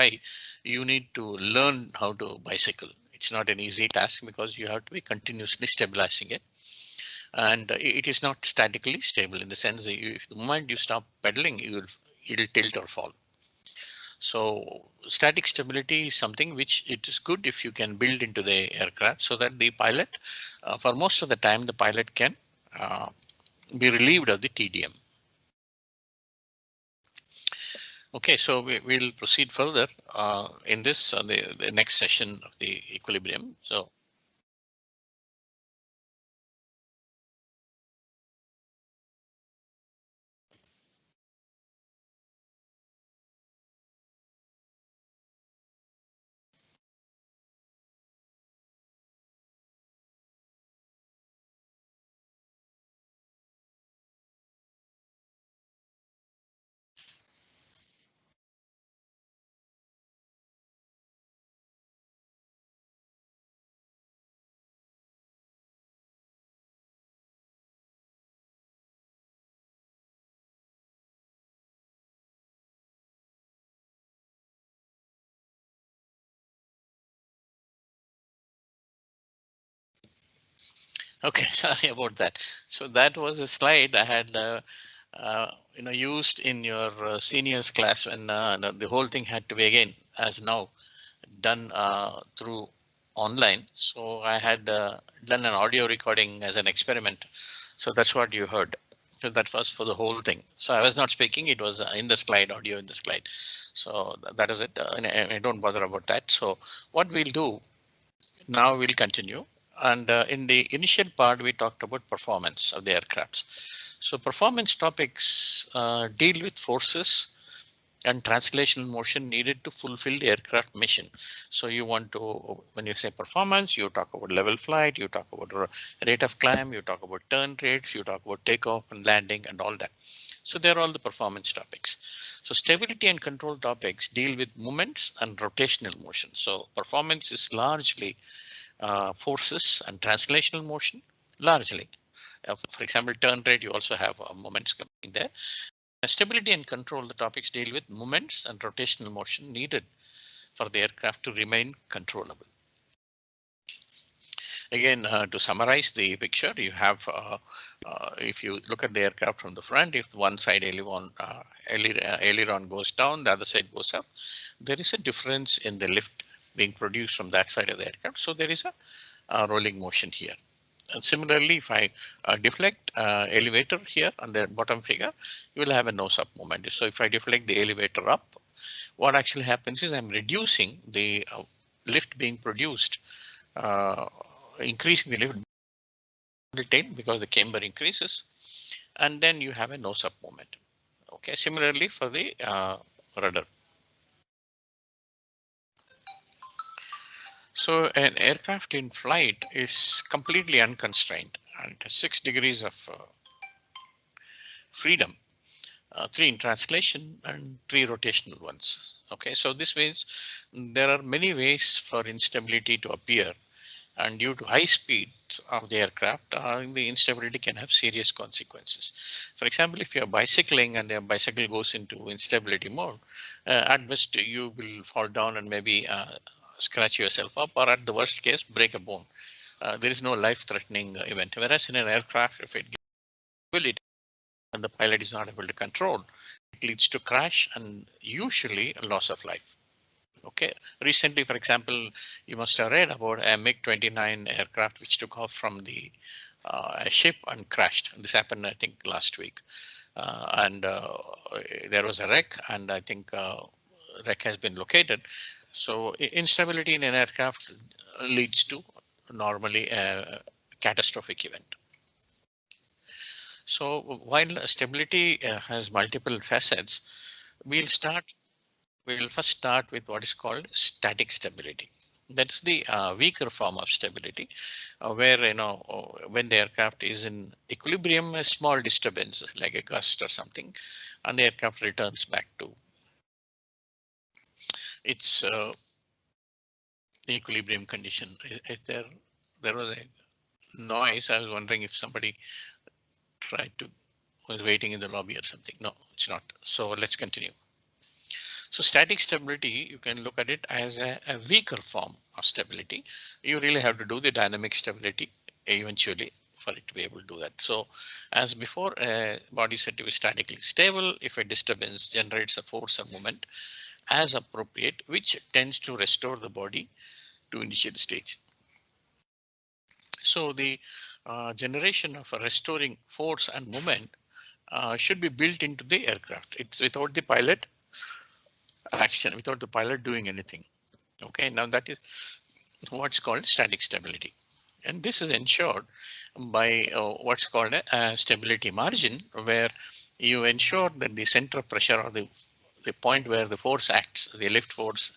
fly, you need to learn how to bicycle. It's not an easy task because you have to be continuously stabilizing it. And it is not statically stable in the sense that if the moment you stop pedaling, it'll tilt or fall. So static stability is something which it is good if you can build into the aircraft so that the pilot, for most of the time, the pilot can uh, be relieved of the TDM. Okay, so we'll proceed further in this the next session of the equilibrium. So okay, sorry about that. So that was a slide I had used in your seniors class when the whole thing had to be again as now done through online. So I had done an audio recording as an experiment. So that's what you heard. So that was for the whole thing. So I was not speaking, it was in the slide, audio in the slide. So that is it. And I don't bother about that. So what we'll do now, we'll continue. And in the initial part, we talked about performance of the aircrafts. So performance topics deal with forces and translational motion needed to fulfill the aircraft mission. So you want to, when you say performance, you talk about level flight, you talk about rate of climb, you talk about turn rates, you talk about takeoff and landing and all that. So they're all the performance topics. So stability and control topics deal with movements and rotational motion. So performance is largely forces and translational motion, largely. For example, turn rate, you also have moments coming there. Stability and control, the topics deal with movements and rotational motion needed for the aircraft to remain controllable. Again, to summarize the picture, you have, if you look at the aircraft from the front, if one side aileron goes down, the other side goes up, there is a difference in the lift being produced from that side of the aircraft. So there is a rolling motion here. And similarly, if I deflect elevator here on the bottom figure, you will have a nose-up moment. So if I deflect the elevator up, what actually happens is I'm reducing the lift being produced, increasing the lift because the camber increases, and then you have a nose-up moment. Okay, similarly for the rudder. So an aircraft in flight is completely unconstrained and 6 degrees of freedom, 3 in translation and 3 rotational ones. Okay, so this means there are many ways for instability to appear, and due to high speed of the aircraft, the instability can have serious consequences. For example, if you're bicycling and the bicycle goes into instability mode, at best you will fall down and maybe scratch yourself up, or at the worst case, break a bone. There is no life-threatening event. Whereas in an aircraft, if it gets and the pilot is not able to control, it leads to crash and usually a loss of life. Okay. Recently, for example, you must have read about a MiG-29 aircraft which took off from the ship and crashed. This happened, I think, last week. And there was a wreck, and I think wreck has been located. So instability in an aircraft leads to normally a catastrophic event. So while stability has multiple facets, we'll first start with what is called static stability. That's the weaker form of stability, where when the aircraft is in equilibrium, a small disturbance like a gust or something, and the aircraft returns back to its equilibrium condition. If there was a noise, I was wondering if somebody was waiting in the lobby or something. No, it's not. So let's continue. So static stability, you can look at it as a weaker form of stability. You really have to do the dynamic stability eventually for it to be able to do that. So as before, a body said to be statically stable if a disturbance generates a force or moment as appropriate, which tends to restore the body to initial stage. So the generation of a restoring force and moment should be built into the aircraft. It's without the pilot action, without the pilot doing anything. Okay, now that is what's called static stability. And this is ensured by what's called a stability margin, where you ensure that the center of pressure or the point where the force acts, the lift force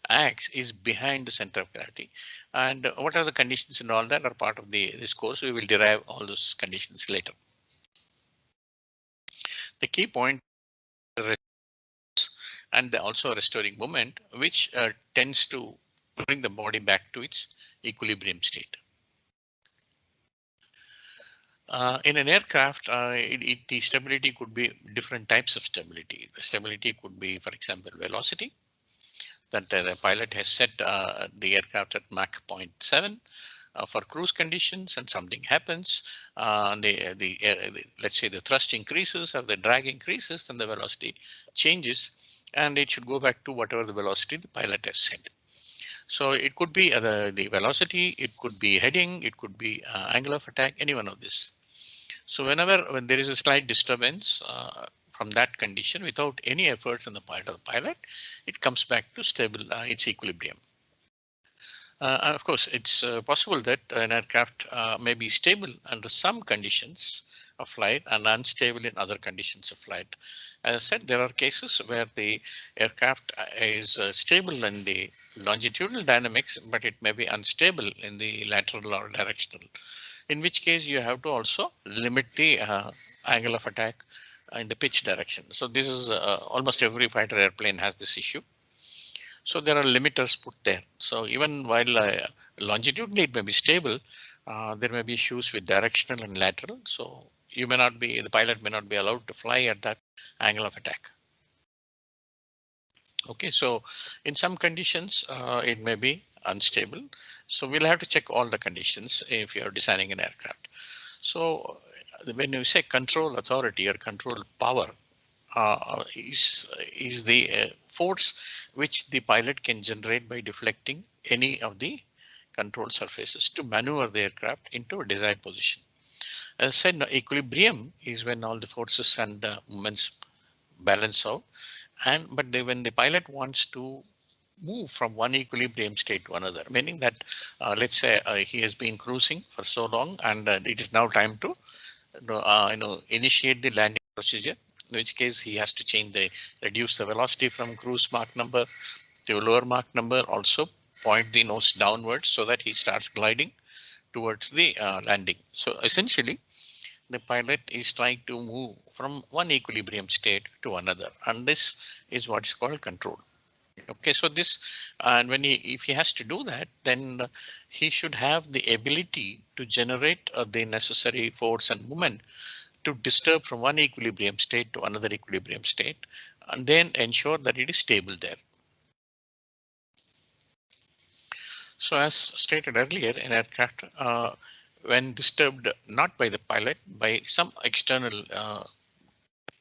acts, is behind the center of gravity. And what are the conditions and all that are part of this course. We will derive all those conditions later. The key point and also restoring moment, which tends to bring the body back to its equilibrium state. In an aircraft, the stability could be different types of stability. The stability could be, for example, velocity, that the pilot has set the aircraft at Mach 0.7 for cruise conditions, and something happens. Let's say the thrust increases or the drag increases, and the velocity changes, and it should go back to whatever the velocity the pilot has set. So it could be the velocity, it could be heading, it could be angle of attack, any one of this. So when there is a slight disturbance from that condition, without any efforts on the part of the pilot, it comes back to stable its equilibrium. And of course, it's possible that an aircraft may be stable under some conditions of flight and unstable in other conditions of flight. As I said, there are cases where the aircraft is stable in the longitudinal dynamics, but it may be unstable in the lateral or directional, in which case you have to also limit the angle of attack in the pitch direction. So this is almost every fighter airplane has this issue. So there are limiters put there. So even while longitudinally it may be stable, there may be issues with directional and lateral. So you may not be, the pilot may not be allowed to fly at that angle of attack. Okay, so in some conditions it may be unstable. So we'll have to check all the conditions if you are designing an aircraft. So when you say control authority or control power, is the force which the pilot can generate by deflecting any of the control surfaces to maneuver the aircraft into a desired position. As I said, equilibrium is when all the forces and moments balance out. When the pilot wants to move from one equilibrium state to another, meaning that let's say he has been cruising for so long and it is now time to initiate the landing procedure, in which case he has to reduce the velocity from cruise Mach number to a lower Mach number, also point the nose downwards so that he starts gliding towards the landing. So essentially, the pilot is trying to move from one equilibrium state to another, and this is what is called control. Okay, so this, and if he has to do that, then he should have the ability to generate the necessary force and movement to disturb from one equilibrium state to another equilibrium state, and then ensure that it is stable there. So as stated earlier, an aircraft, when disturbed not by the pilot, by some external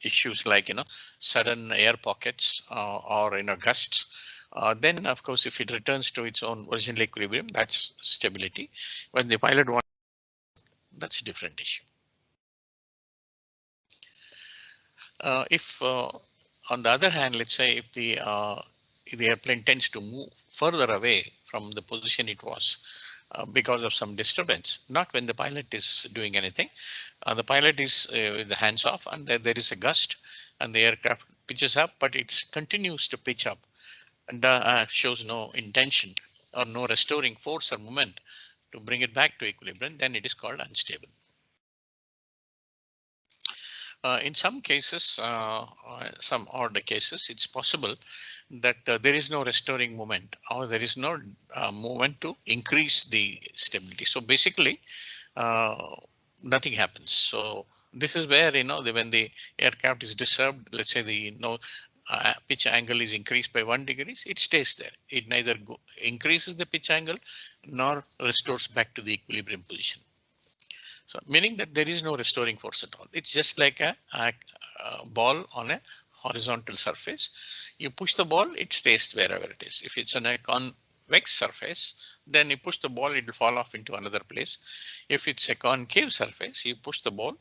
issues like sudden air pockets or gusts, then of course if it returns to its own original equilibrium, that's stability. When the pilot wants, that's a different issue. If on the other hand, let's say if the airplane tends to move further away from the position it was because of some disturbance, not when the pilot is doing anything, the pilot is with the hands off, and there is a gust and the aircraft pitches up, but it continues to pitch up and shows no intention or no restoring force or moment to bring it back to equilibrium, then it is called unstable. In some cases, some odd cases, it's possible that there is no restoring moment, or there is no movement to increase the stability. So basically, nothing happens. So this is where when the aircraft is disturbed, let's say pitch angle is increased by 1 degree, it stays there. It neither increases the pitch angle nor restores back to the equilibrium position. So meaning that there is no restoring force at all. It's just like a ball on a horizontal surface. You push the ball, it stays wherever it is. If it's on a convex surface, then you push the ball, it will fall off into another place. If it's a concave surface, you push the ball,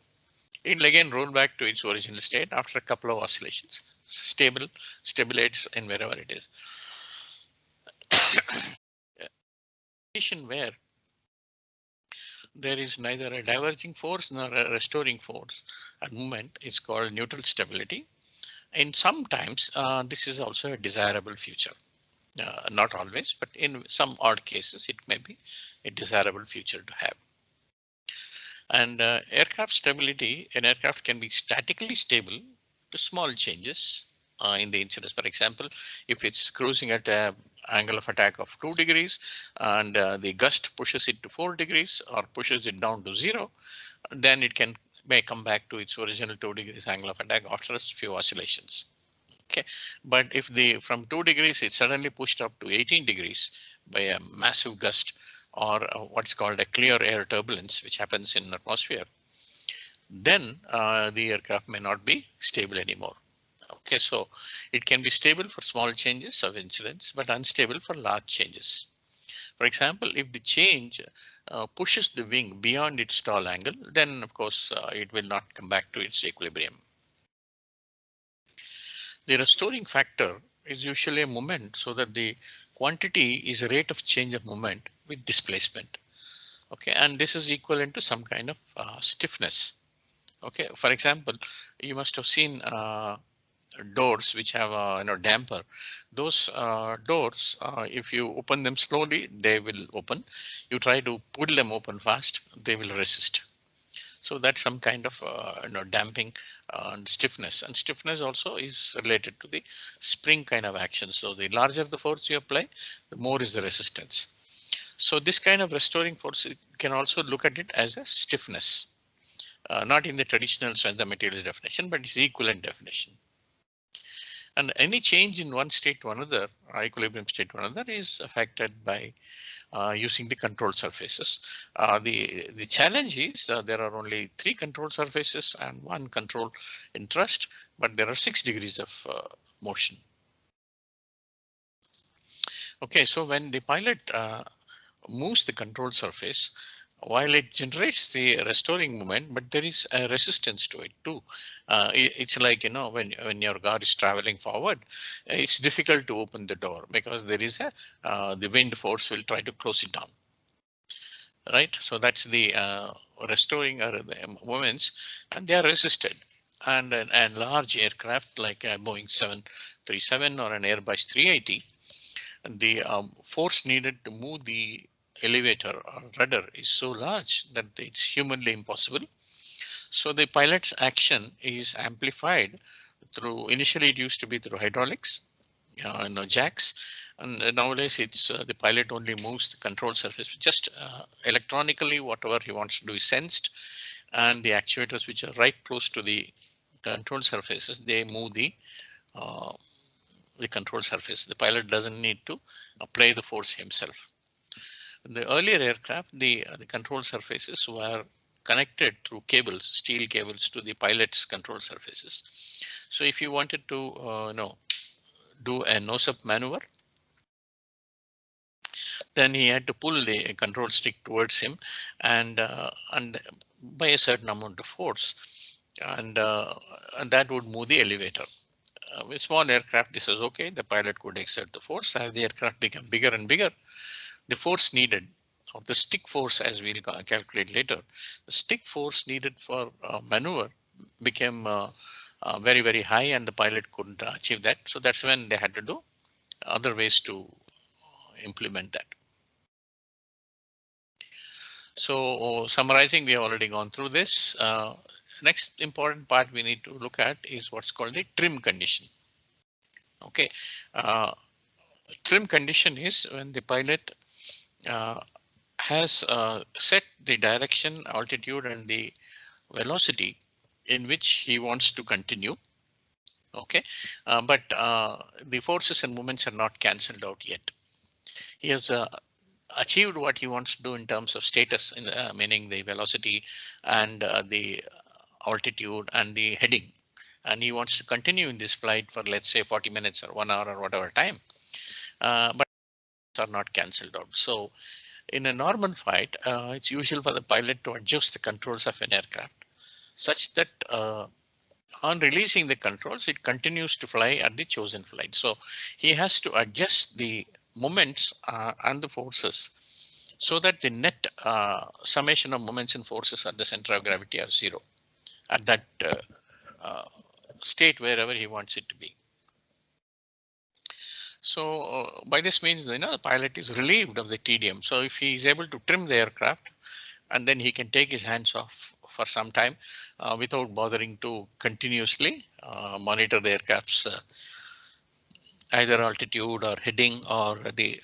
it will again roll back to its original state after a couple of oscillations. Stabilizes in wherever it is. Where there is neither a diverging force nor a restoring force at moment is called neutral stability. And sometimes this is also a desirable feature. Not always, but in some odd cases, it may be a desirable feature to have. And aircraft stability, an aircraft can be statically stable to small changes in the incidence. For example, if it's cruising at an angle of attack of 2 degrees and the gust pushes it to 4 degrees or pushes it down to 0, then it may come back to its original 2 degrees angle of attack after a few oscillations. Okay, but if from 2 degrees it's suddenly pushed up to 18 degrees by a massive gust or what's called a clear air turbulence, which happens in atmosphere, then the aircraft may not be stable anymore. Okay, so it can be stable for small changes of incidence, but unstable for large changes. For example, if the change pushes the wing beyond its stall angle, then of course it will not come back to its equilibrium. The restoring factor is usually a moment, so that the quantity is a rate of change of moment with displacement. Okay, and this is equivalent to some kind of stiffness. Okay, for example, you must have seen doors which have a damper. Those doors, if you open them slowly, they will open. You try to pull them open fast, they will resist. So that's some kind of damping and stiffness. And stiffness also is related to the spring kind of action. So the larger the force you apply, the more is the resistance. So this kind of restoring force, you can also look at it as a stiffness. Not in the traditional strength of materials definition, but it's the equivalent definition. And any change in one state to another, equilibrium state to another, is affected by using the control surfaces. The challenge is there are only 3 control surfaces and 1 control in thrust, but there are 6 degrees of motion. Okay, so when the pilot moves the control surface, while it generates the restoring moment, but there is a resistance to it too. It's like, when your car is traveling forward, it's difficult to open the door because there is the wind force will try to close it down. Right, so that's the restoring the moments, and they are resisted. And a large aircraft like a Boeing 737 or an Airbus 380, the force needed to move the elevator or rudder is so large that it's humanly impossible. So the pilot's action is amplified through, initially it used to be through hydraulics, jacks, and nowadays it's the pilot only moves the control surface. Just electronically, whatever he wants to do is sensed, and the actuators which are right close to the control surfaces, they move the control surface. The pilot doesn't need to apply the force himself. In the earlier aircraft, the control surfaces were connected through cables, steel cables, to the pilot's control surfaces. So if you wanted to do a nose-up maneuver, then he had to pull the control stick towards him, and by a certain amount of force, and that would move the elevator. With small aircraft, this is okay. The pilot could exert the force. As the aircraft became bigger and bigger, the force needed, or the stick force, as we'll calculate later, the stick force needed for maneuver became very, very high, and the pilot couldn't achieve that. So that's when they had to do other ways to implement that. So summarizing, we have already gone through this. Next important part we need to look at is what's called the trim condition. Okay, trim condition is when the pilot has set the direction, altitude, and the velocity in which he wants to continue. Okay, but the forces and moments are not cancelled out yet. He has achieved what he wants to do in terms of status, meaning the velocity and the altitude and the heading. And he wants to continue in this flight for, let's say, 40 minutes or 1 hour or whatever time. But are not cancelled out. So in a normal flight, it's usual for the pilot to adjust the controls of an aircraft such that on releasing the controls, it continues to fly at the chosen flight. So he has to adjust the moments and the forces so that the net summation of moments and forces at the center of gravity are zero at that uh, state wherever he wants it to be. So by this means, the pilot is relieved of the tedium. So if he is able to trim the aircraft, and then he can take his hands off for some time without bothering to continuously monitor the aircraft's either altitude or heading or the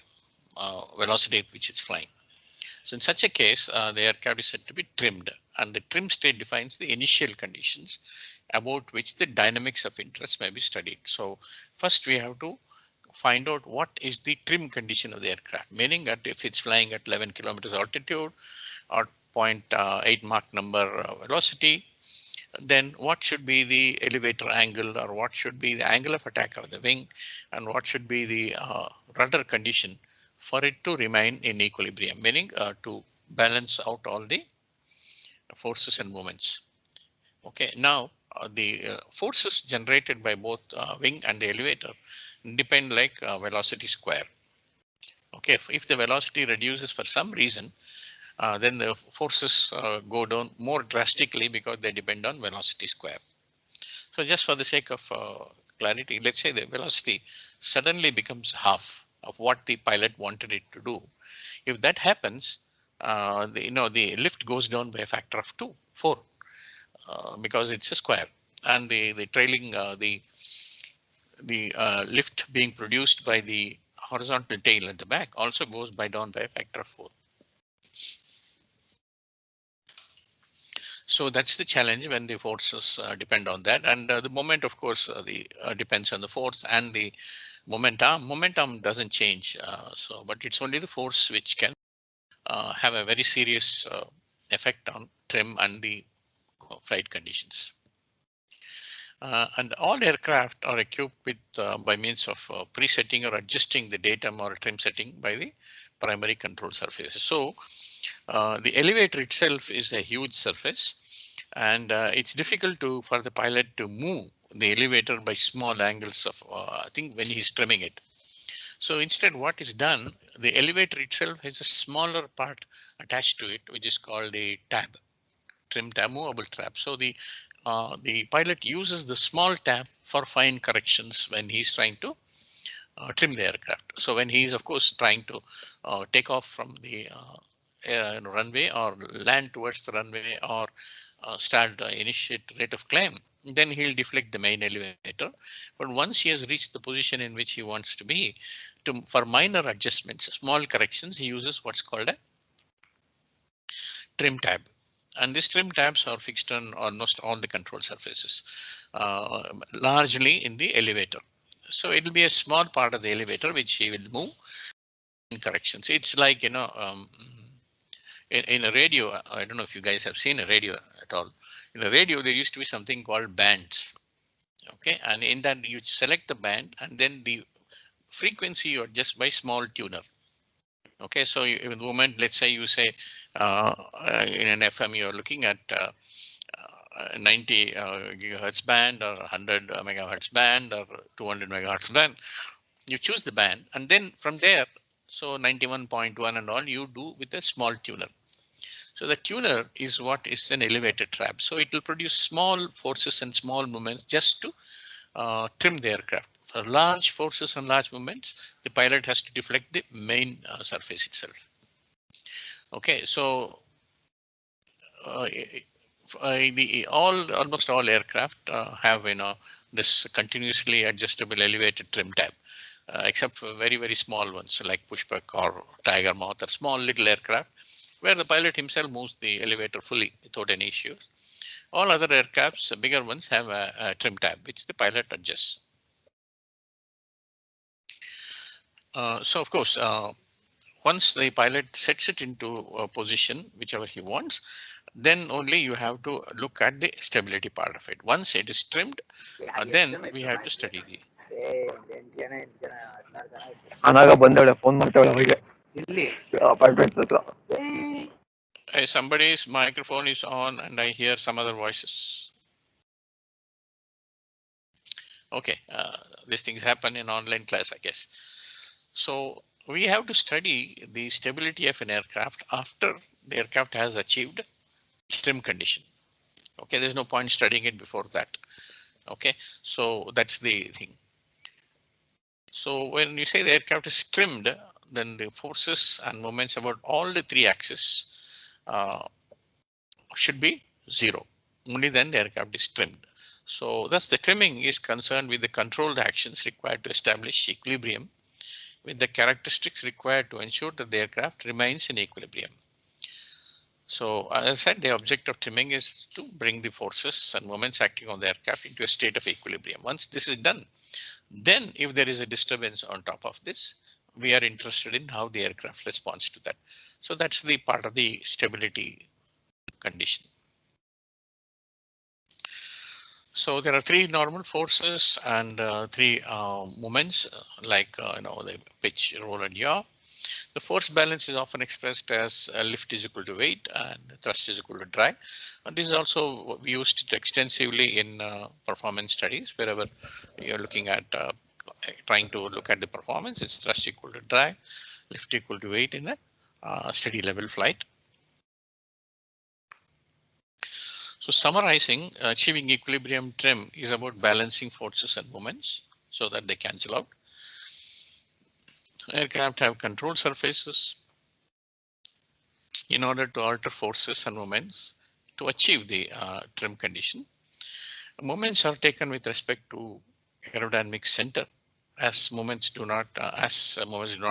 velocity at which it's flying. So in such a case, the aircraft is said to be trimmed, and the trim state defines the initial conditions about which the dynamics of interest may be studied. So first we have to find out what is the trim condition of the aircraft, meaning that if it's flying at 11 kilometers altitude or 0.8 Mach number velocity, then what should be the elevator angle, or what should be the angle of attack of the wing, and what should be the rudder condition for it to remain in equilibrium, meaning to balance out all the forces and moments. Okay, now the forces generated by both wing and the elevator depend like velocity square. Okay, if the velocity reduces for some reason, then the forces go down more drastically because they depend on velocity square. So just for the sake of clarity, let's say the velocity suddenly becomes half of what the pilot wanted it to do. If that happens, the lift goes down by a factor of 4, because it's a square, and the trailing the lift being produced by the horizontal tail at the back also goes down by a factor of 4. So that's the challenge when the forces depend on that, and the moment, of course, depends on the force and the momentum. Momentum doesn't change, but it's only the force which can have a very serious effect on trim and the flight conditions. And all aircraft are equipped with by means of presetting or adjusting the datum or trim setting by the primary control surfaces. So the elevator itself is a huge surface, and it's difficult for the pilot to move the elevator by small angles of I think when he's trimming it. So instead, what is done, the elevator itself has a smaller part attached to it, which is called a tab, trim tab, movable tab. So the pilot uses the small tab for fine corrections when he's trying to trim the aircraft. So when he's, of course, trying to take off from the runway or land towards the runway or start initiate rate of climb, then he'll deflect the main elevator. But once he has reached the position in which he wants to be, for minor adjustments, small corrections, he uses what's called a trim tab. And these trim tabs are fixed on almost all the control surfaces, largely in the elevator. So it will be a small part of the elevator which he will move in corrections. It's like, in a radio, I don't know if you guys have seen a radio at all. In a radio, there used to be something called bands. Okay, and in that you select the band, and then the frequency you adjust by small tuner. Okay, so in the moment, let's say you say in an FM you're looking at 90 gigahertz band or 100 megahertz band or 200 megahertz band. You choose the band, and then from there, so 91.1 and all you do with a small tuner. So the tuner is what is an elevator trap. So it will produce small forces and small movements just to trim the aircraft. For large forces and large movements, the pilot has to deflect the main surface itself. Okay, so almost all aircraft have this continuously adjustable elevated trim tab, except for very, very small ones like Pushpak or Tiger Moth or small little aircraft, where the pilot himself moves the elevator fully without any issues. All other aircrafts, bigger ones, have a trim tab, which the pilot adjusts. So of course, once the pilot sets it into a position, whichever he wants, then only you have to look at the stability part of it. Once it is trimmed, then we have to study the. Somebody's microphone is on and I hear some other voices. Okay, these things happen in online class, I guess. So we have to study the stability of an aircraft after the aircraft has achieved trim condition. Okay, there's no point studying it before that. Okay, so that's the thing. So when you say the aircraft is trimmed, then the forces and moments about all the three axes should be 0. Only then the aircraft is trimmed. So thus the trimming is concerned with the controlled actions required to establish equilibrium with the characteristics required to ensure that the aircraft remains in equilibrium. So as I said, the object of trimming is to bring the forces and moments acting on the aircraft into a state of equilibrium. Once this is done, then if there is a disturbance on top of this, we are interested in how the aircraft responds to that. So that's the part of the stability condition. So there are 3 normal forces and 3 moments like the pitch, roll and yaw. The force balance is often expressed as lift is equal to weight and thrust is equal to drag. And this is also used extensively in performance studies. Wherever you're looking at trying to look at the performance, it's thrust equal to drag, lift equal to weight in a steady level flight. So summarizing, achieving equilibrium trim is about balancing forces and moments so that they cancel out. Aircraft have control surfaces in order to alter forces and moments to achieve the trim condition. Moments are taken with respect to aerodynamic center as moments do not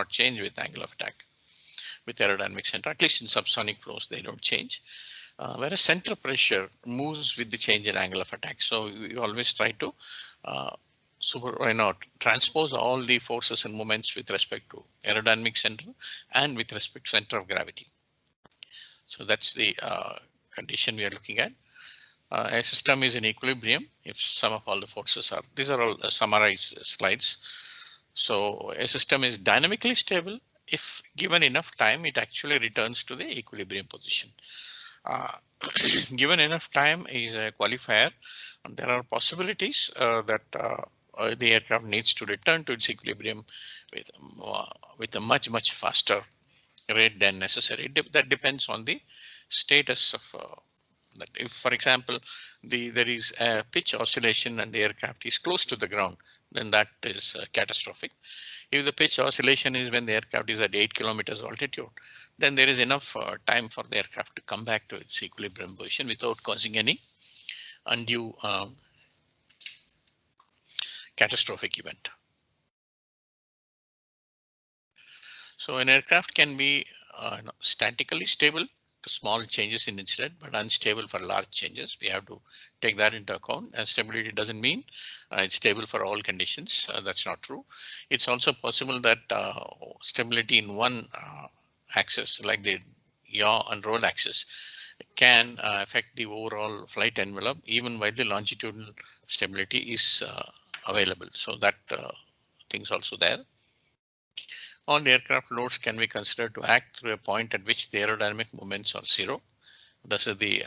change with angle of attack with aerodynamic center. At least in subsonic flows they don't change. Whereas center pressure moves with the change in angle of attack. So we always try to transpose all the forces and moments with respect to aerodynamic center and with respect to center of gravity. So that's the condition we are looking at. A system is in equilibrium if sum of all the forces are. These are all summarized slides. So a system is dynamically stable if given enough time, it actually returns to the equilibrium position. Given enough time is a qualifier, and there are possibilities that the aircraft needs to return to its equilibrium with a much faster rate than necessary. That depends on the status of that. If, for example, there is a pitch oscillation and the aircraft is close to the ground, then that is catastrophic. If the pitch oscillation is when the aircraft is at 8 kilometers altitude, then there is enough time for the aircraft to come back to its equilibrium position without causing any undue catastrophic event. So an aircraft can be statically stable to small changes in incident, but unstable for large changes. We have to take that into account. And stability doesn't mean it's stable for all conditions. That's not true. It's also possible that stability in one axis, like the yaw and roll axis, can affect the overall flight envelope, even while the longitudinal stability is available. So that thing's also there. All the aircraft loads can be considered to act through a point at which the aerodynamic moments are 0. This is the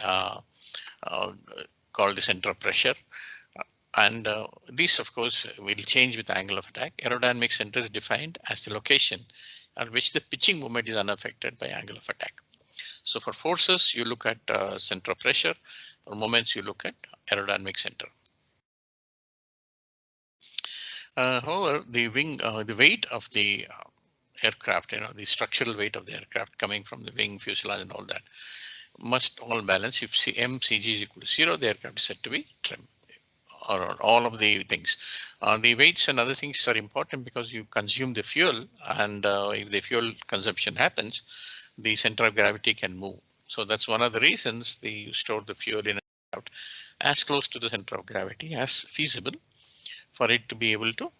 called the center of pressure. And these, of course, will change with the angle of attack. Aerodynamic center is defined as the location at which the pitching moment is unaffected by angle of attack. So for forces, you look at center of pressure. For moments, you look at aerodynamic center. However, the weight of the aircraft, the structural weight of the aircraft coming from the wing, fuselage, and all that must all balance. If mCg is equal to 0, the aircraft is said to be trim. Or all of the things. The weights and other things are important because you consume the fuel, and if the fuel consumption happens, the center of gravity can move. So that's one of the reasons you store the fuel in as close to the center of gravity as feasible for it to be able to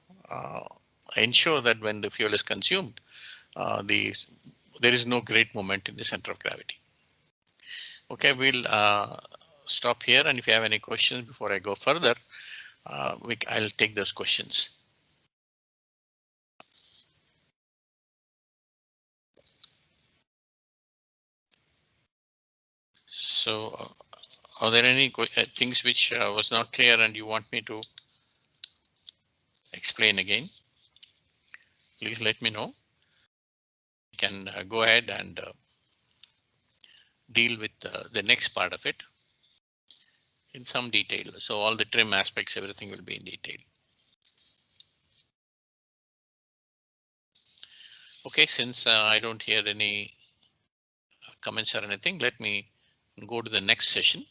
ensure that when the fuel is consumed, there is no great moment in the center of gravity. Okay, we'll stop here, and if you have any questions before I go further, I'll take those questions. So, are there any things which was not clear and you want me to explain again? Please let me know. You can go ahead and deal with the next part of it in some detail. So all the trim aspects, everything will be in detail. Okay, since I don't hear any comments or anything, let me go to the next session.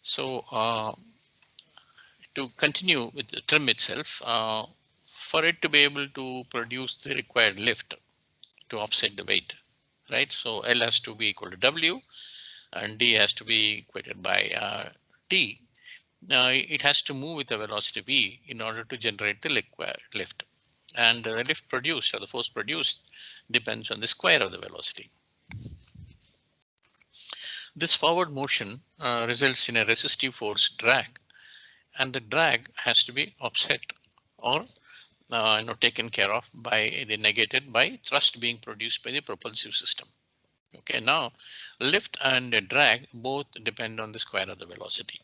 So to continue with the trim itself, for it to be able to produce the required lift to offset the weight, right? So L has to be equal to W and D has to be equated by T. It has to move with a velocity V in order to generate the lift. And the lift produced or the force produced depends on the square of the velocity. This forward motion results in a resistive force drag, and the drag has to be offset or taken care of by the negated by thrust being produced by the propulsive system. Okay, now lift and drag both depend on the square of the velocity.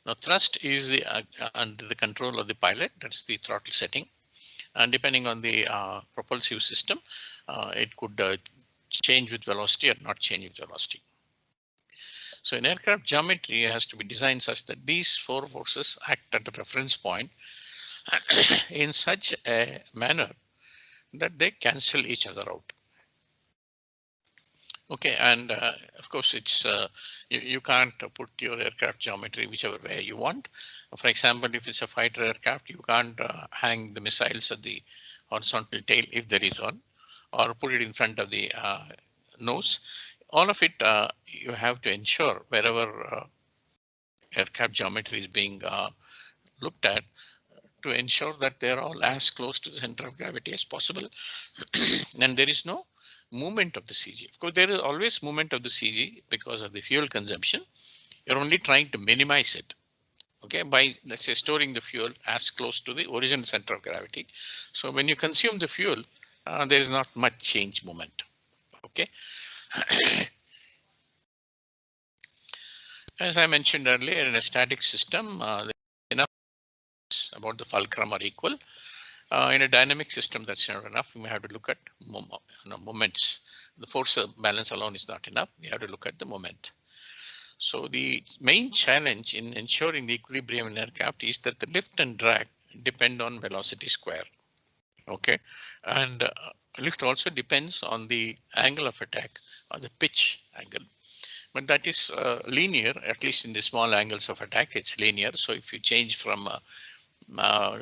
Now thrust is under the control of the pilot, that's the throttle setting, and depending on the propulsive system, it could change with velocity or not change with velocity. So in aircraft geometry, it has to be designed such that these four forces act at a reference point in such a manner that they cancel each other out. Okay, and of course, it's you can't put your aircraft geometry whichever way you want. For example, if it's a fighter aircraft, you can't hang the missiles at the horizontal tail if there is one, or put it in front of the nose. All of it you have to ensure wherever aircraft geometry is being looked at to ensure that they're all as close to the center of gravity as possible. And there is no movement of the CG. Of course, there is always movement of the CG because of the fuel consumption. You're only trying to minimize it. Okay, by let's say storing the fuel as close to the original center of gravity. So when you consume the fuel, there is not much change moment. Okay. As I mentioned earlier, in a static system, enough about the fulcrum are equal. In a dynamic system, that's not enough. We may have to look at moments. The force balance alone is not enough. We have to look at the moment. So the main challenge in ensuring the equilibrium in aircraft is that the lift and drag depend on velocity square. Okay, and lift also depends on the angle of attack or the pitch angle. But that is linear, at least in the small angles of attack, it's linear. So if you change from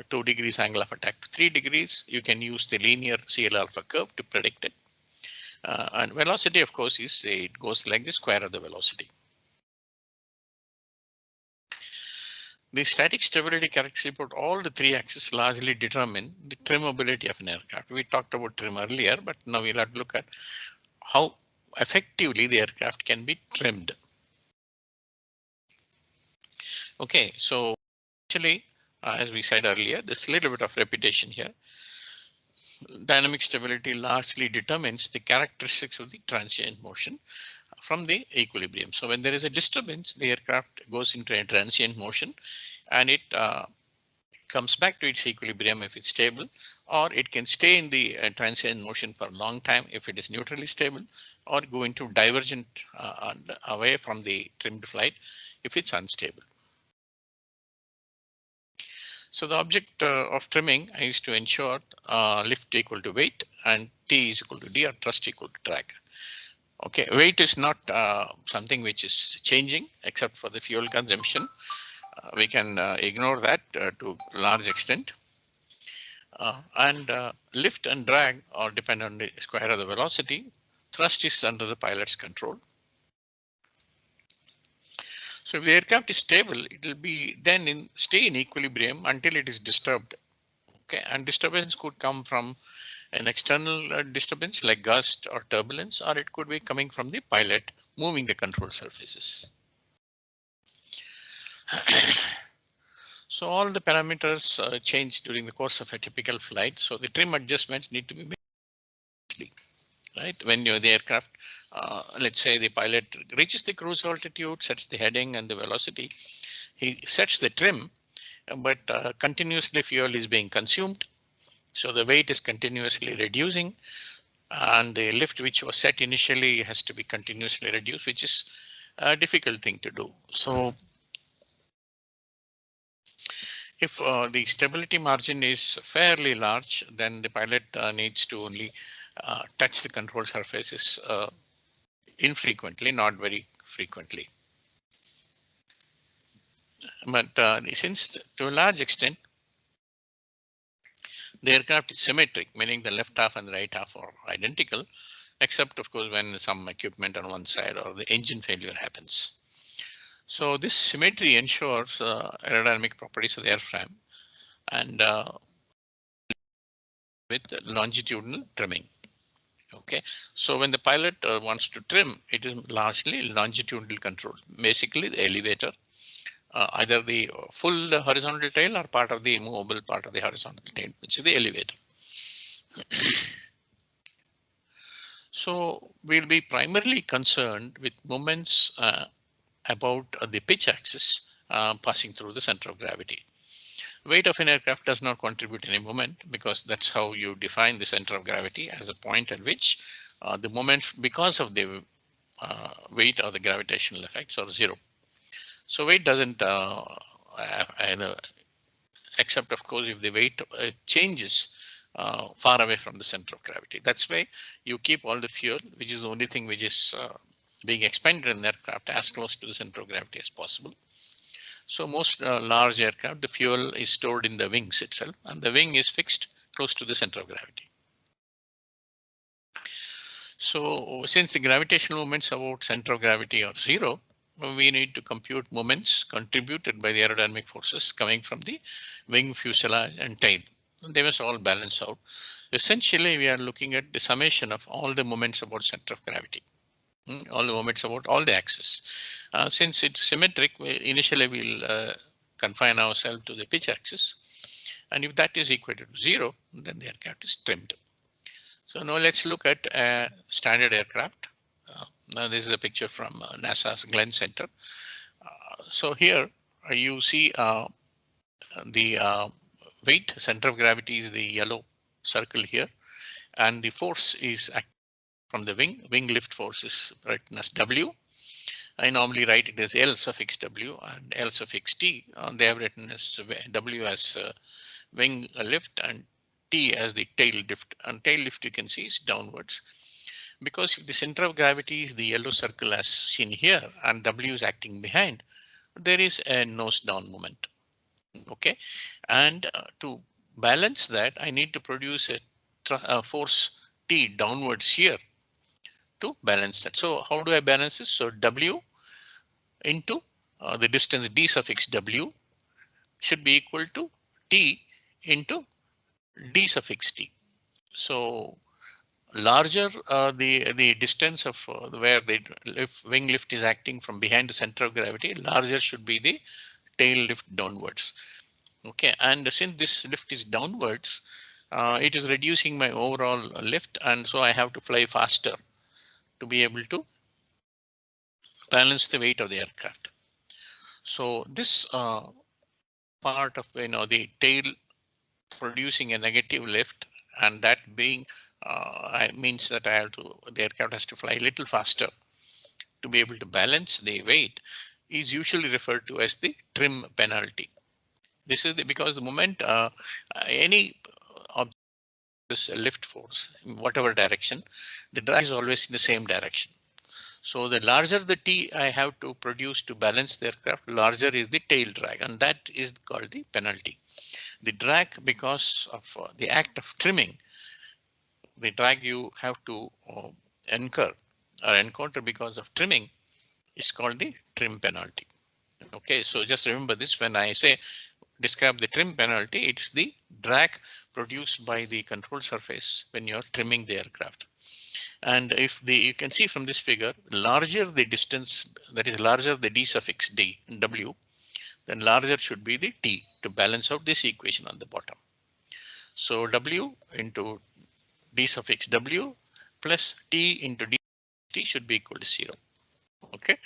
2 degrees angle of attack to 3 degrees, you can use the linear CL alpha curve to predict it. And velocity, of course, is it goes like the square of the velocity. The static stability characteristics about all the three axes largely determine the trimmability of an aircraft. We talked about trim earlier, but now we'll have to look at how effectively the aircraft can be trimmed. Okay, so actually, as we said earlier, there's a little bit of repetition here. Dynamic stability largely determines the characteristics of the transient motion from the equilibrium. So when there is a disturbance, the aircraft goes into a transient motion and it comes back to its equilibrium if it's stable, or it can stay in the transient motion for a long time if it is neutrally stable, or go into divergent away from the trimmed flight if it's unstable. So the object of trimming is to ensure lift equal to weight and T is equal to D or thrust equal to drag. Okay, weight is not something which is changing except for the fuel consumption. We can ignore that to a large extent. and lift and drag or depend on the square of the velocity. Thrust is under the pilot's control. So if the aircraft is stable, it will be then stay in equilibrium until it is disturbed. Okay, and disturbance could come from an external disturbance like gust or turbulence, or it could be coming from the pilot moving the control surfaces. So all the parameters change during the course of a typical flight. So the trim adjustments need to be made, right? When you're the aircraft, let's say the pilot reaches the cruise altitude, sets the heading and the velocity, he sets the trim, but continuously fuel is being consumed. So the weight is continuously reducing, and the lift which was set initially has to be continuously reduced, which is a difficult thing to do. So if the stability margin is fairly large, then the pilot needs to only touch the control surfaces infrequently, not very frequently. But since to a large extent, the aircraft is symmetric, meaning the left half and the right half are identical, except of course when some equipment on one side or the engine failure happens. So this symmetry ensures aerodynamic properties of the airframe and with longitudinal trimming. Okay, so when the pilot wants to trim, it is largely longitudinal control, basically the elevator, either the full horizontal tail or part of the movable part of the horizontal tail, which is the elevator. So we'll be primarily concerned with moments about the pitch axis passing through the center of gravity. Weight of an aircraft does not contribute any moment, because that's how you define the center of gravity, as a point at which the moment because of the weight or the gravitational effects are zero. So weight doesn't except of course if the weight changes far away from the center of gravity. That's why you keep all the fuel, which is the only thing which is being expended in the aircraft, as close to the center of gravity as possible. So most large aircraft, the fuel is stored in the wings itself, and the wing is fixed close to the center of gravity. So since the gravitational moments about center of gravity are zero, we need to compute moments contributed by the aerodynamic forces coming from the wing, fuselage and tail. They must all balance out. Essentially, we are looking at the summation of all the moments about center of gravity. All the moments about all the axes. Since it's symmetric, initially we'll confine ourselves to the pitch axis. And if that is equal to zero, then the aircraft is trimmed. So now let's look at a standard aircraft. Now this is a picture from NASA's Glenn Center. So here you see the weight, center of gravity is the yellow circle here, and the force is from the wing lift force is written as W. I normally write it as L suffix W and L suffix T. They have written as W as wing lift and T as the tail lift. And tail lift you can see is downwards, because if the center of gravity is the yellow circle as seen here and W is acting behind, there is a nose down moment. Okay, and to balance that, I need to produce a force T downwards here to balance that. So how do I balance this? So W into the distance D suffix W should be equal to T into D suffix T. So larger the distance of where the wing lift is acting from behind the center of gravity, larger should be the tail lift downwards. Okay, and since this lift is downwards, it is reducing my overall lift, and so I have to fly faster to be able to balance the weight of the aircraft. So this part of the tail producing a negative lift, and that being means that the aircraft has to fly a little faster to be able to balance the weight, is usually referred to as the trim penalty. This is because the moment any object is a lift force in whatever direction, the drag is always in the same direction. So the larger the T I have to produce to balance the aircraft, larger is the tail drag, and that is called the penalty. The drag, because of the act of trimming, the drag you have to incur or encounter because of trimming is called the trim penalty. Okay, so just remember this when I say describe the trim penalty, it's the drag produced by the control surface when you're trimming the aircraft. And if you can see from this figure, larger the distance, that is larger the d suffix d, w, then larger should be the t to balance out this equation on the bottom. So w into d suffix w plus t into dt should be equal to 0. Okay,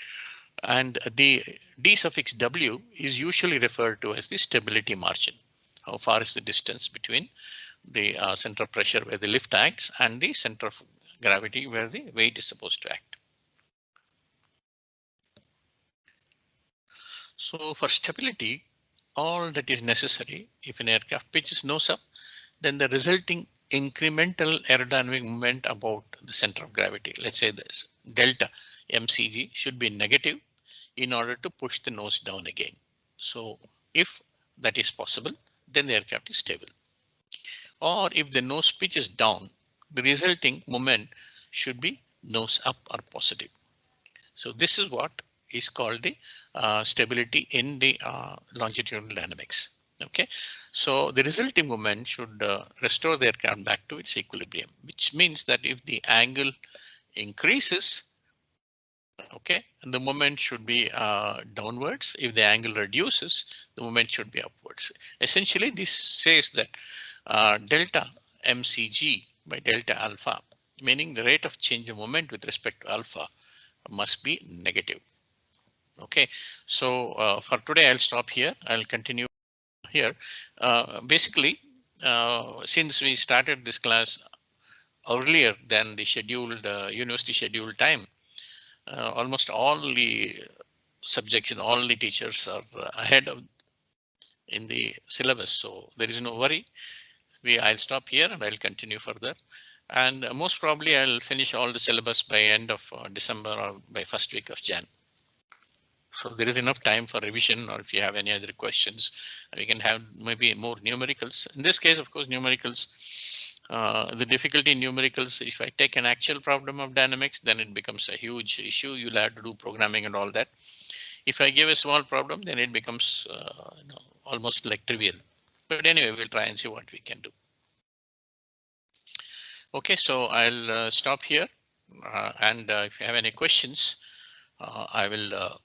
and the d suffix w is usually referred to as the stability margin. How far is the distance between the center of pressure where the lift acts and the center of gravity where the weight is supposed to act. So for stability, all that is necessary, if an aircraft pitches nose up, then the resulting incremental aerodynamic moment about the center of gravity, let's say this delta mcg, should be negative in order to push the nose down again. So if that is possible, then the aircraft is stable. Or if the nose pitches down, the resulting moment should be nose up or positive. So this is what is called the stability in the longitudinal dynamics. Okay, so the resulting moment should restore the aircraft back to its equilibrium, which means that if the angle increases, okay, and the moment should be downwards. If the angle reduces, the moment should be upwards. Essentially, this says that delta mcg by delta alpha, meaning the rate of change of moment with respect to alpha, must be negative. Okay, so for today I'll stop here. I'll continue here. Basically, since we started this class earlier than the scheduled university scheduled time, almost all the subjects and all the teachers are ahead of in the syllabus, so there is no worry. I'll stop here and I'll continue further. And most probably I'll finish all the syllabus by end of December or by first week of Jan. So there is enough time for revision, or if you have any other questions, we can have maybe more numericals. In this case, of course, numericals, the difficulty in numericals, if I take an actual problem of dynamics, then it becomes a huge issue. You'll have to do programming and all that. If I give a small problem, then it becomes almost like trivial. But anyway, we'll try and see what we can do. Okay, so I'll stop here. And if you have any questions, I will